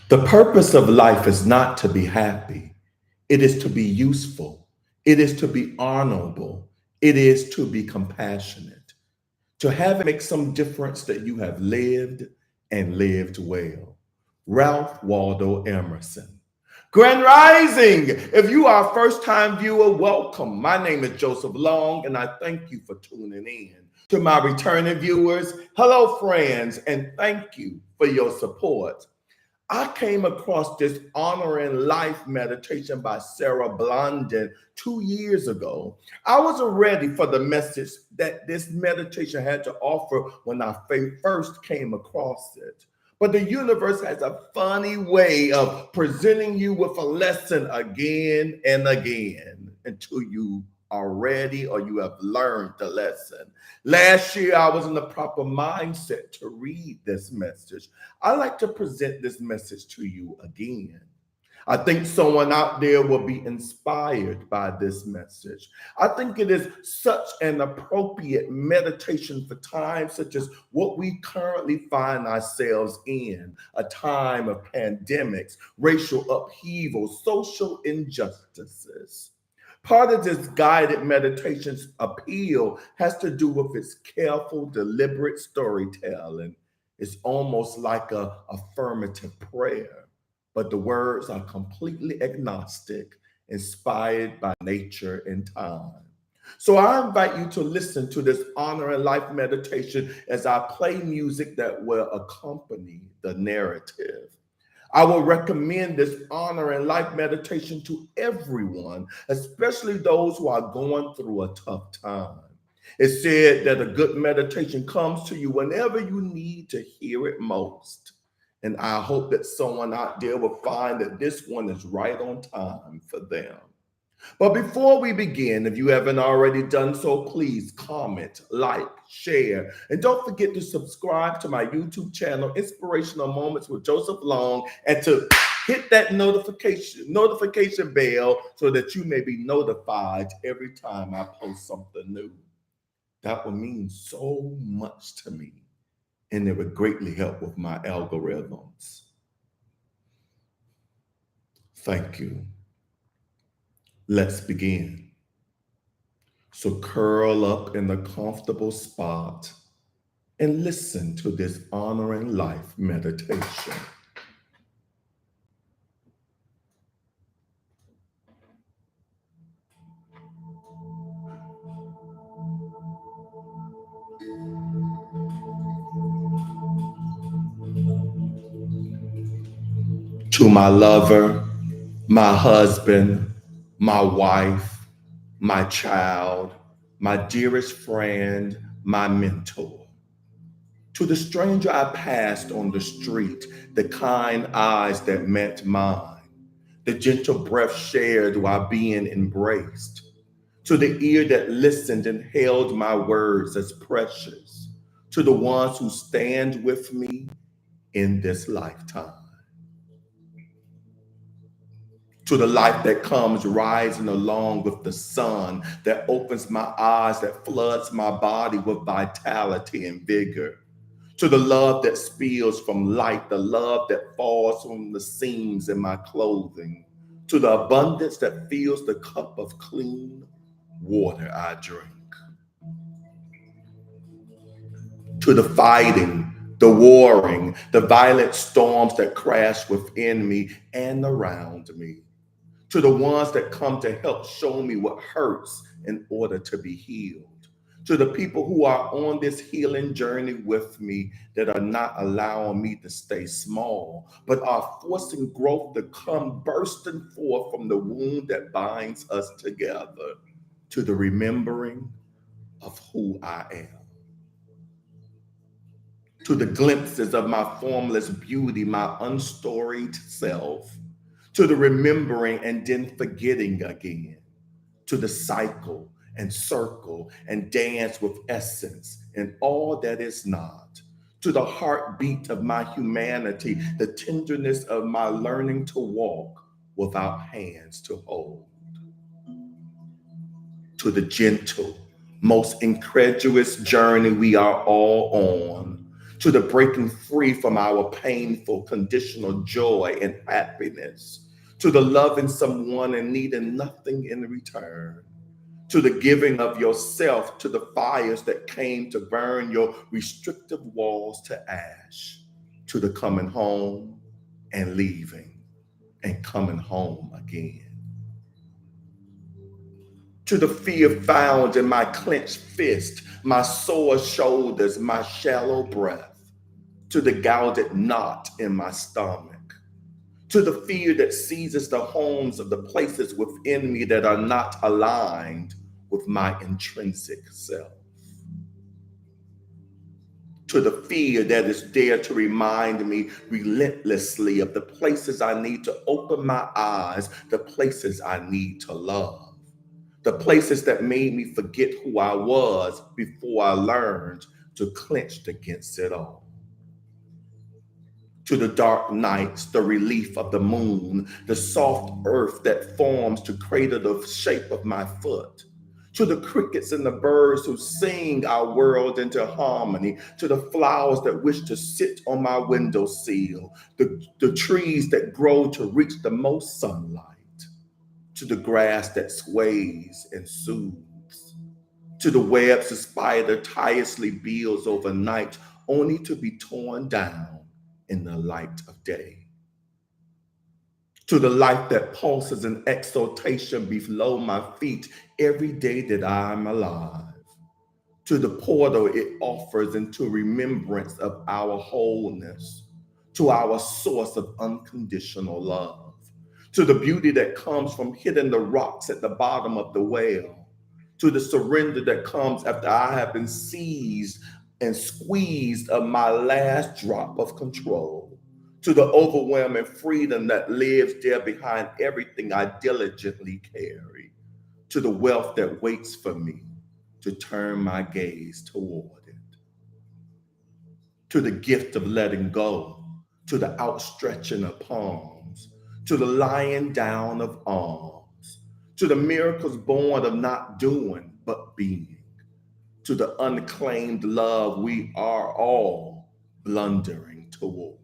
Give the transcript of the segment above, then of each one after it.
The purpose of life is not to be happy. It is to be useful. It is to be honorable. It is to be compassionate. To have make some difference that you have lived and lived well. Ralph Waldo Emerson. Grand Rising! If you are a first time viewer, welcome. My name is Joseph Long, and I thank you for tuning in. To my returning viewers, hello, friends, and thank you for your support. I came across this Honoring Life meditation by Sarah Blondin 2 years ago. I wasn't ready for the message that this meditation had to offer when I first came across it. But the universe has a funny way of presenting you with a lesson again and again until you are ready or you have learned the lesson. Last year, I was in the proper mindset to read this message. I like to present this message to you again. I think someone out there will be inspired by this message. I think it is such an appropriate meditation for times such as what we currently find ourselves in, a time of pandemics, racial upheaval, social injustices. Part of this guided meditation's appeal has to do with its careful, deliberate storytelling. It's almost like a affirmative prayer, but the words are completely agnostic, inspired by nature and time. So I invite you to listen to this honor and life meditation as I play music that will accompany the narrative. I will recommend this honor and life meditation to everyone, especially those who are going through a tough time. It's said that a good meditation comes to you whenever you need to hear it most. And I hope that someone out there will find that this one is right on time for them. But before we begin, if you haven't already done so, please comment, like, share, and don't forget to subscribe to my YouTube channel, Inspirational Moments with Joseph Long, and to hit that notification bell so that you may be notified every time I post something new. That would mean so much to me, and it would greatly help with my algorithms. Thank you. Let's begin. So curl up in a comfortable spot and listen to this honoring life meditation. To my lover, my husband, my wife, my child, my dearest friend, my mentor. To the stranger I passed on the street, the kind eyes that met mine, the gentle breath shared while being embraced. To the ear that listened and held my words as precious. To the ones who stand with me in this lifetime. To the life that comes rising along with the sun, that opens my eyes, that floods my body with vitality and vigor. To the love that spills from light, the love that falls from the seams in my clothing. To the abundance that fills the cup of clean water I drink. To the fighting, the warring, the violent storms that crash within me and around me. To the ones that come to help show me what hurts in order to be healed. To the people who are on this healing journey with me that are not allowing me to stay small, but are forcing growth to come bursting forth from the wound that binds us together. To the remembering of who I am. To the glimpses of my formless beauty, my unstoried self, to the remembering and then forgetting again, to the cycle and circle and dance with essence and all that is not, to the heartbeat of my humanity, the tenderness of my learning to walk without hands to hold, to the gentle, most incredulous journey we are all on, to the breaking free from our painful conditional joy and happiness, to the loving someone and needing nothing in return, to the giving of yourself to the fires that came to burn your restrictive walls to ash, to the coming home and leaving and coming home again, to the fear found in my clenched fist, my sore shoulders, my shallow breath, to the gouged knot in my stomach, to the fear that seizes the homes of the places within me that are not aligned with my intrinsic self, to the fear that is there to remind me relentlessly of the places I need to open my eyes, the places I need to love, the places that made me forget who I was before I learned to clench against it all. To the dark nights, the relief of the moon, the soft earth that forms to crater the shape of my foot, to the crickets and the birds who sing our world into harmony, to the flowers that wish to sit on my windowsill, the trees that grow to reach the most sunlight, to the grass that sways and soothes, to the webs the spider tirelessly builds overnight, only to be torn down in the light of day, to the life that pulses in exultation below my feet every day that I'm alive, to the portal it offers into remembrance of our wholeness, to our source of unconditional love, to the beauty that comes from hitting the rocks at the bottom of the well, to the surrender that comes after I have been seized and squeezed of my last drop of control, to the overwhelming freedom that lives there behind everything I diligently carry, to the wealth that waits for me to turn my gaze toward it, to the gift of letting go, to the outstretching of palms, to the lying down of arms, to the miracles born of not doing but being, to the unclaimed love we are all blundering toward,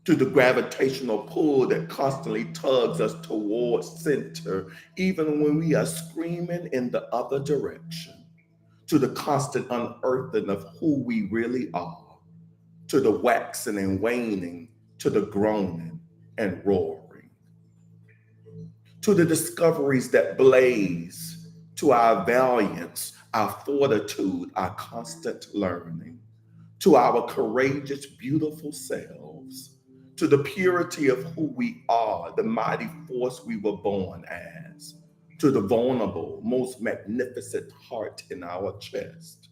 to the gravitational pull that constantly tugs us towards center, even when we are screaming in the other direction, to the constant unearthing of who we really are, to the waxing and waning, to the groaning and roaring, to the discoveries that blaze, to our valiance, our fortitude, our constant learning, to our courageous, beautiful selves, to the purity of who we are, the mighty force we were born as, to the vulnerable, most magnificent heart in our chest,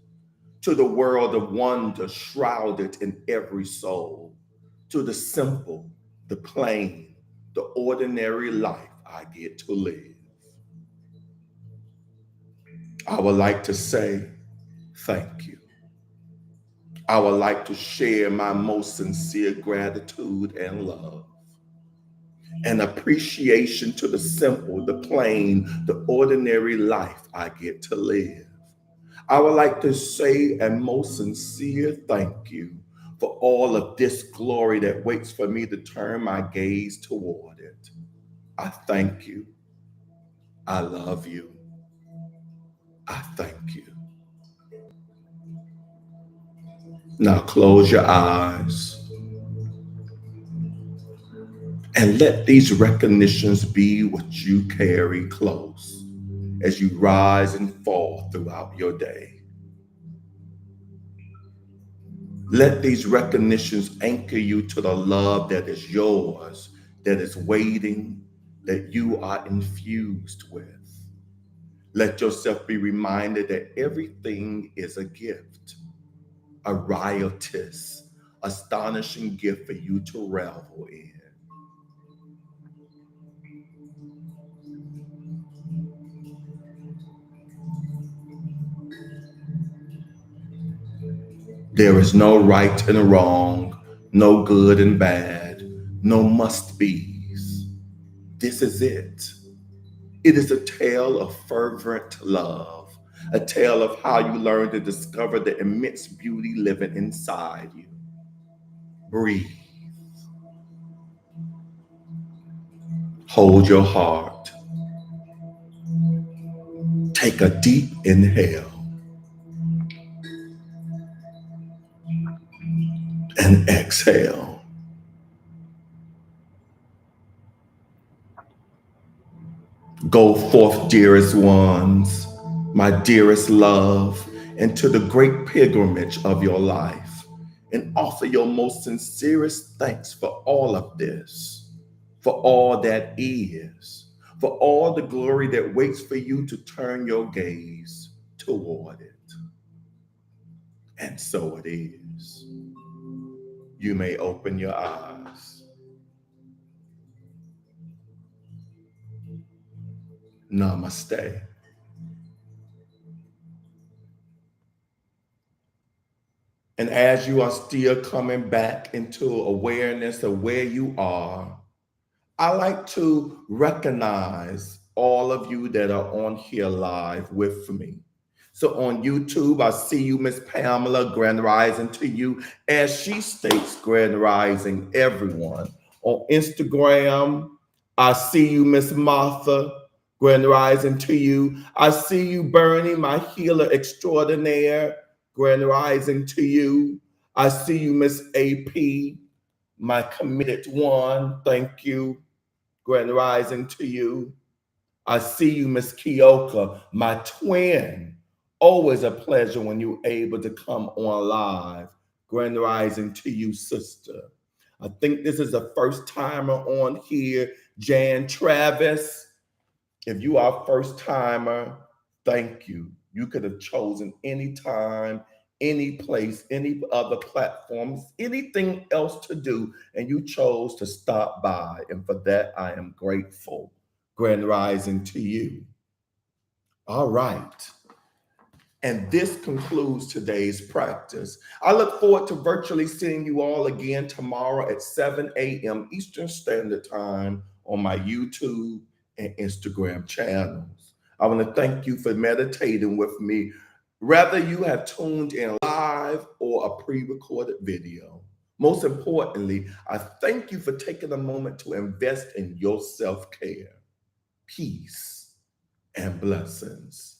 to the world of wonder shrouded in every soul, to the simple, the plain, the ordinary life I get to live. I would like to say thank you. I would like to share my most sincere gratitude and love and appreciation to the simple, the plain, the ordinary life I get to live. I would like to say a most sincere thank you for all of this glory that waits for me to turn my gaze toward it. I thank you. I love you. I thank you. Now close your eyes and let these recognitions be what you carry close as you rise and fall throughout your day. Let these recognitions anchor you to the love that is yours, that is waiting, that you are infused with. Let yourself be reminded that everything is a gift, a riotous, astonishing gift for you to revel in. There is no right and wrong, no good and bad, no must be's. This is it. It is a tale of fervent love, a tale of how you learned to discover the immense beauty living inside you. Breathe, hold your heart, take a deep inhale, and exhale. Go forth, dearest ones, my dearest love, into the great pilgrimage of your life and offer your most sincerest thanks for all of this, for all that is, for all the glory that waits for you to turn your gaze toward it. And so it is. You may open your eyes. Namaste. And as you are still coming back into awareness of where you are, I like to recognize all of you that are on here live with me. So on YouTube, I see you, Miss Pamela, grand rising to you. As she states, grand rising, everyone. On Instagram, I see you, Miss Martha, grand rising to you. I see you, Bernie, my healer extraordinaire, grand rising to you. I see you, Miss AP, my committed one, thank you. Grand rising to you. I see you, Miss Kioka, my twin. Always a pleasure when you're able to come on live. Grand rising to you, sister. I think this is a first timer on here, Jan Travis. If you are a first timer, thank you. You could have chosen any time, any place, any other platforms, anything else to do, and you chose to stop by. And for that, I am grateful. Grand rising to you. All right. And this concludes today's practice. I look forward to virtually seeing you all again tomorrow at 7 a.m. Eastern Standard Time on my YouTube and Instagram channels. I want to thank you for meditating with me, whether you have tuned in live or a pre-recorded video. Most importantly, I thank you for taking a moment to invest in your self-care, peace, and blessings.